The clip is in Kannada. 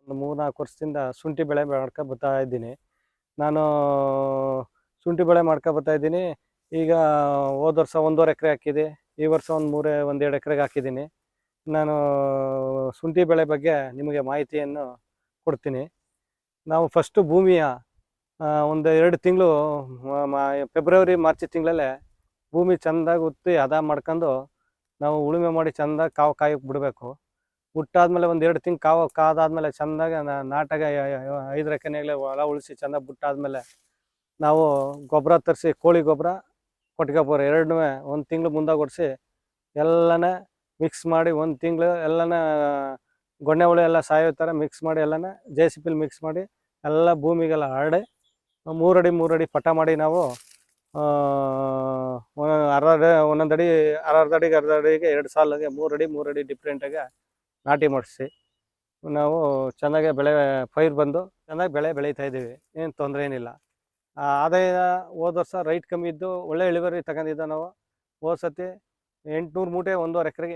ಒಂದು 3-4 ವರ್ಷದಿಂದ ಶುಂಠಿ ಬೆಳೆ ಮಾಡ್ಕೊ ಬರ್ತಾ ಇದ್ದೀನಿ. ನಾನು ಶುಂಠಿ ಬೆಳೆ ಮಾಡ್ಕೊ ಬರ್ತಾ ಇದ್ದೀನಿ. ಈಗ ಹೋದ ವರ್ಷ 1.5 ಎಕರೆ ಹಾಕಿದೆ. ಈ ವರ್ಷ ಒಂದು 2 ಎಕರೆಗೆ ಹಾಕಿದ್ದೀನಿ. ನಾನು ಶುಂಠಿ ಬೆಳೆ ಬಗ್ಗೆ ನಿಮಗೆ ಮಾಹಿತಿಯನ್ನು ಕೊಡ್ತೀನಿ. ನಾವು ಫಸ್ಟು ಭೂಮಿಯ ಒಂದು 2 ತಿಂಗಳು ಫೆಬ್ರವರಿ ಮಾರ್ಚ್ ತಿಂಗಳಲ್ಲೇ ಭೂಮಿ ಚೆಂದಾಗಿ ಉತ್ತಿ ಹದ ಮಾಡ್ಕೊಂಡು ನಾವು ಉಳುಮೆ ಮಾಡಿ ಚೆಂದಾಗಿ ಕಾವು ಕಾಯಕ್ಕೆ ಬಿಡಬೇಕು. ಬಿಟ್ಟಾದ್ಮೇಲೆ ಒಂದು 2 ತಿಂಗಳು ಕಾವು ಕಾದಾದ್ಮೇಲೆ ಚೆಂದಾಗಿ ನಾಟಾಗ 5 ಎಕರೆನೆಗ್ಲೆ ಹೊಲ ಉಳಿಸಿ ಚೆಂದಾಗಿ ಬಿಟ್ಟಾದ್ಮೇಲೆ ನಾವು ಗೊಬ್ಬರ ತರಿಸಿ, ಕೋಳಿ ಗೊಬ್ಬರ, ಕೊಟ್ಟಿಗೆ ಗೊಬ್ಬರ ಎರಡನ್ನೂ ಒಂದು ತಿಂಗಳು ಮುಂದಾಗಿ ಹೊಡಿಸಿ ಎಲ್ಲನ ಮಿಕ್ಸ್ ಮಾಡಿ 1 ತಿಂಗಳು ಎಲ್ಲನ ಗೊಣ್ಣೆ ಹುಳು ಎಲ್ಲ ಸಾಯೋ ಥರ ಮಿಕ್ಸ್ ಮಾಡಿ ಎಲ್ಲನ JCB ಮಿಕ್ಸ್ ಮಾಡಿ ಎಲ್ಲ ಭೂಮಿಗೆಲ್ಲ ಹರಡಿ 3 ಅಡಿ 3 ಅಡಿ ಪಟ ಮಾಡಿ ನಾವು ಒಂದೊಂದು ಅಡಿ ಅರ್ಧ ಅಡಿಗೆ 2 ಸಾಲಿಗೆ 3 ಅಡಿ 3 ಅಡಿ ಡಿಫ್ರೆಂಟಾಗಿ ನಾಟಿ ಮಾಡಿಸಿ ನಾವು ಚೆನ್ನಾಗೆ ಪೈರು ಬಂದು ಚೆನ್ನಾಗಿ ಬೆಳೆ ಬೆಳೀತಾ ಇದ್ದೀವಿ. ಏನು ತೊಂದರೆ ಏನಿಲ್ಲ. ಆದಾಯ ಹೋದ ವರ್ಷ ರೈಟ್ ಕಮ್ಮಿ ಇದ್ದು ಒಳ್ಳೆ ಇಳುವರಿ ತಗೊಂಡಿದ್ದ ನಾವು. ಹೋದ ಸತಿ 800 ಮೂಟೆ 1.5 ಎಕರೆಗೆ